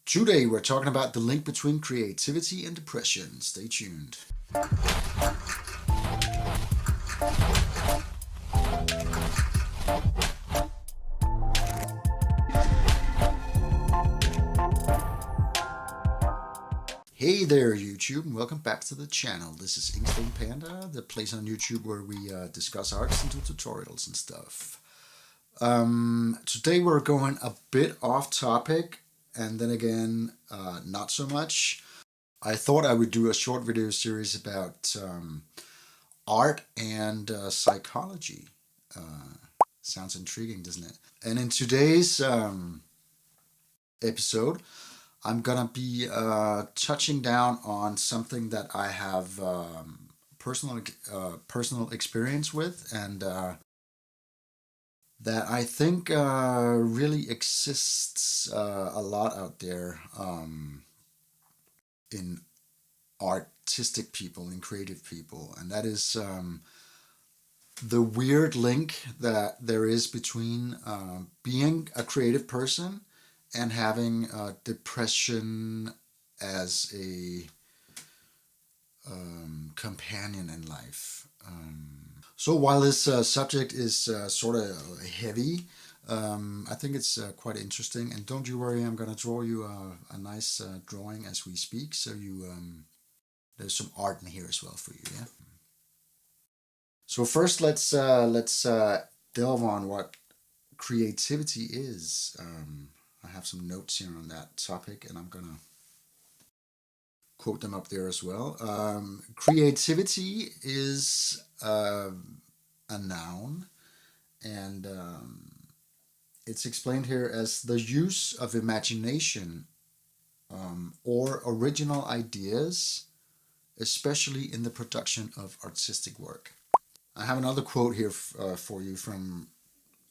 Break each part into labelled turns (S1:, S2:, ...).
S1: Today we're talking about the link between creativity and depression. Stay tuned. Hey there, YouTube, and welcome back to the channel. This is Inkstainedpanda, the place on YouTube where we discuss arts and do tutorials and stuff. Today we're going a bit off topic, and then again, not so much. I thought I would do a short video series about art and psychology. Sounds intriguing, doesn't it? And in today's episode, I'm gonna be touching down on something that I have personal experience with, and that I think really exists a lot out there in artistic people, in creative people, and that is the weird link that there is between being a creative person and having depression as a companion in life. So while this subject is sort of heavy, I think it's quite interesting. And don't you worry, I'm going to draw you a nice drawing as we speak. So there's some art in here as well for you. Yeah. So first, let's delve on what creativity is. I have some notes here on that topic, and I'm gonna quote them up there as well. Creativity is a noun, and it's explained here as the use of imagination or original ideas, especially in the production of artistic work. I have another quote here for you from.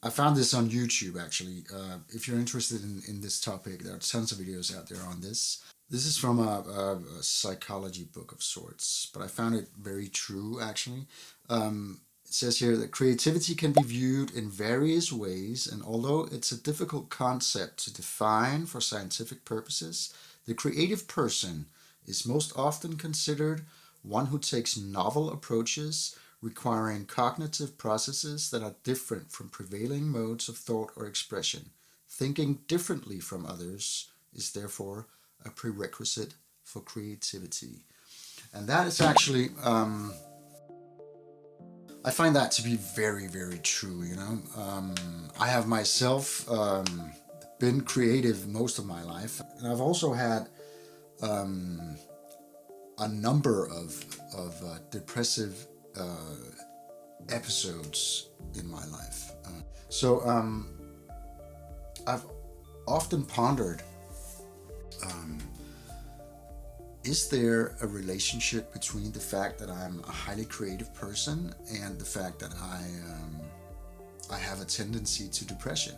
S1: I found this on YouTube, actually. If you're interested in this topic, there are tons of videos out there on this. This is from a psychology book of sorts, but I found it very true, actually. It says here that creativity can be viewed in various ways, and although it's a difficult concept to define for scientific purposes, the creative person is most often considered one who takes novel approaches requiring cognitive processes that are different from prevailing modes of thought or expression. Thinking differently from others is therefore a prerequisite for creativity. And that is actually, I find that to be very, very true, you know. I have myself been creative most of my life, and I've also had a number of depressive episodes in my life. So I've often pondered, is there a relationship between the fact that I'm a highly creative person and the fact that I have a tendency to depression?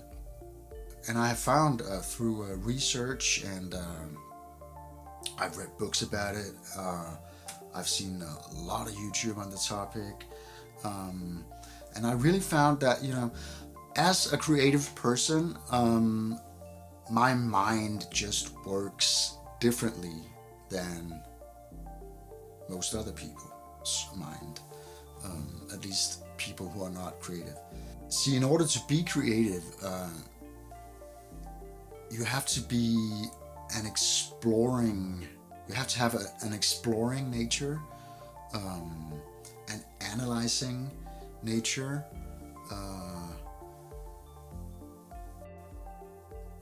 S1: And I have found through research, and I've read books about it, I've seen a lot of YouTube on the topic, and I really found that, you know, as a creative person, my mind just works differently than most other people's mind, at least people who are not creative. See, in order to be creative, you have to be an exploring, you have to have an exploring nature, an analyzing nature.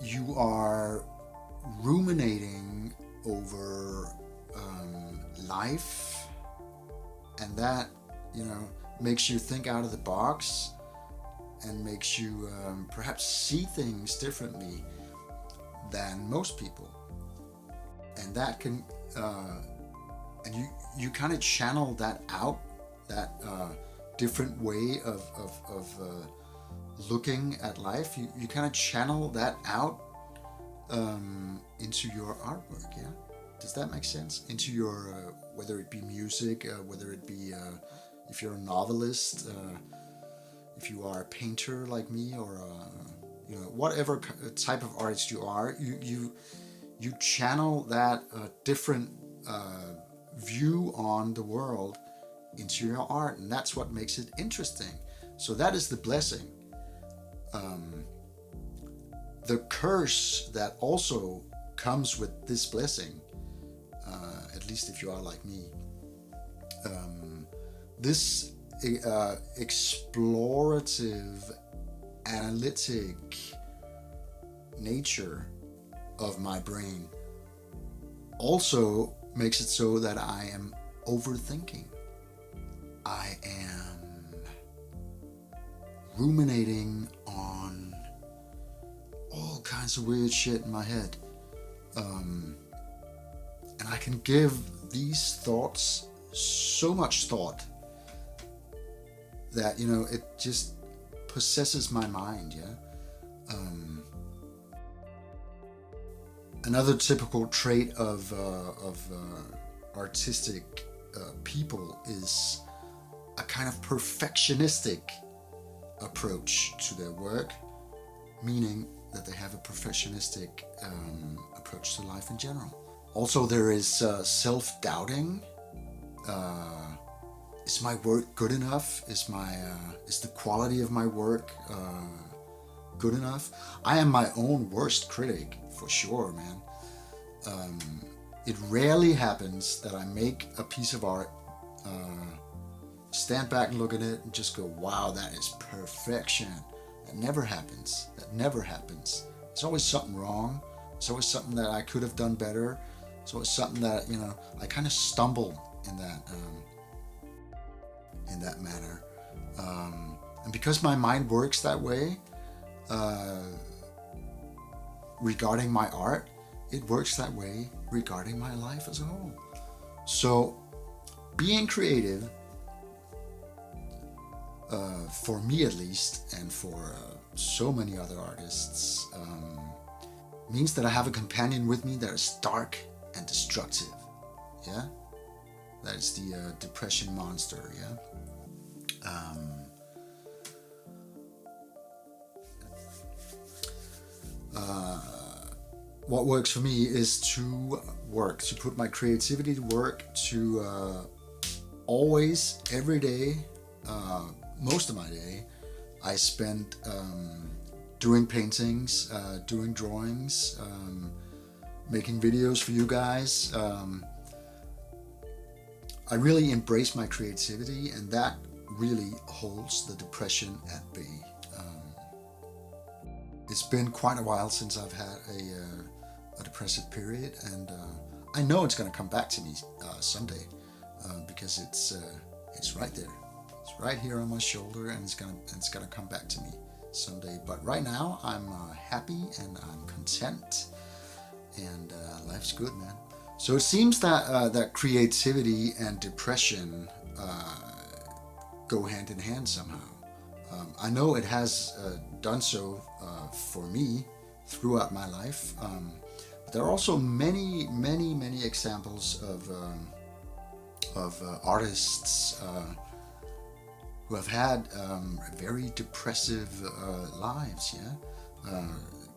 S1: You are ruminating over life, and that, you know, makes you think out of the box and makes you perhaps see things differently than most people. And that can and you kind of channel that out, that different way of looking at life. You kind of channel that out into your artwork. Yeah, does that make sense? Into your whether it be music, whether it be if you're a novelist, if you are a painter like me, or you know, whatever type of artist you are, you channel that different view on the world into your art, and that's what makes it interesting. So that is the blessing. The curse that also comes with this blessing, at least if you are like me, this explorative, analytic nature of my brain also makes it so that I am overthinking. I am ruminating on all kinds of weird shit in my head. And I can give these thoughts so much thought that, it just possesses my mind, yeah? Another typical trait of artistic people is a kind of perfectionistic approach to their work, meaning that they have a perfectionistic approach to life in general. Also, there is self-doubting. Is my work good enough? Is the quality of my work good enough? I am my own worst critic, for sure, man. It rarely happens that I make a piece of art, stand back and look at it and just go, wow, that is perfection. That never happens. There's always something wrong. There's always something that I could have done better. There's always something that, I kind of stumble in that manner. And because my mind works that way, regarding my art, it works that way regarding my life as a whole. So being creative, for me at least, and for so many other artists, means that I have a companion with me that is dark and destructive. Yeah? That is the depression monster, yeah? What works for me is to put my creativity to work, to always, every day, most of my day, I spend doing paintings, doing drawings, making videos for you guys. I really embrace my creativity, and that really holds the depression at bay. It's been quite a while since I've had a depressive period, and I know it's going to come back to me someday, because it's right there. It's right here on my shoulder, and it's gonna come back to me someday. But right now, I'm happy and I'm content, and life's good, man. So it seems that creativity and depression go hand in hand somehow. I know it has done so for me throughout my life. But there are also many examples of artists who have had very depressive lives. Yeah,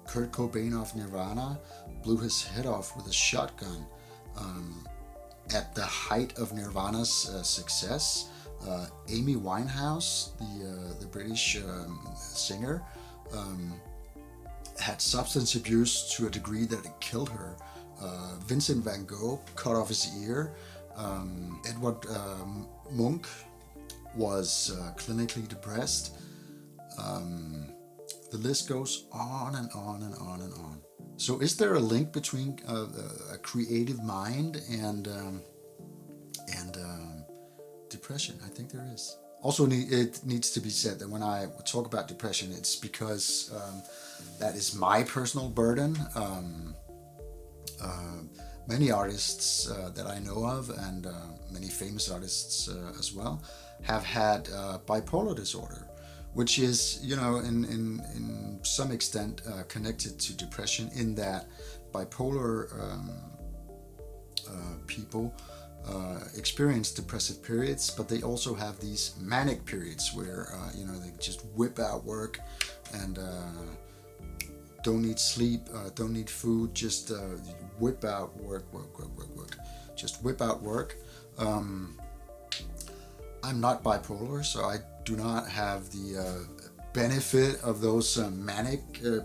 S1: Kurt Cobain of Nirvana blew his head off with a shotgun at the height of Nirvana's success. Amy Winehouse, the British singer, had substance abuse to a degree that it killed her. Vincent van Gogh cut off his ear. Edward Munch was clinically depressed. The list goes on and on and on and on. So is there a link between a creative mind and depression? I think there is. Also, it needs to be said that when I talk about depression, it's because that is my personal burden. Many artists that I know of, and many famous artists as well, have had bipolar disorder, which is, in some extent connected to depression, in that bipolar people experience depressive periods, but they also have these manic periods where they just whip out work and don't need sleep, don't need food, just whip out work. Just whip out work. I'm not bipolar, so I do not have the benefit of those manic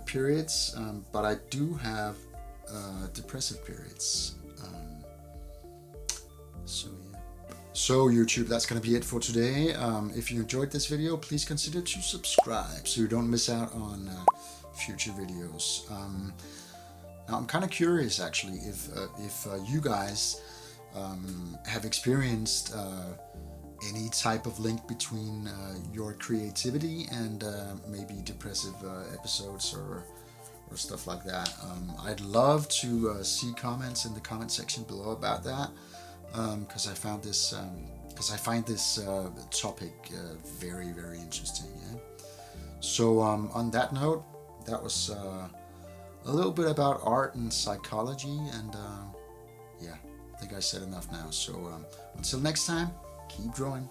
S1: periods, but I do have depressive periods. So yeah. So YouTube, that's going to be it for today. If you enjoyed this video, please consider to subscribe so you don't miss out on future videos. Now I'm kind of curious actually if you guys have experienced any type of link between your creativity and maybe depressive episodes or stuff like that. I'd love to see comments in the comment section below about that, because I find this topic very, very interesting. Yeah. So on that note, that was a little bit about art and psychology, and yeah, I think I said enough now. So until next time, keep drawing.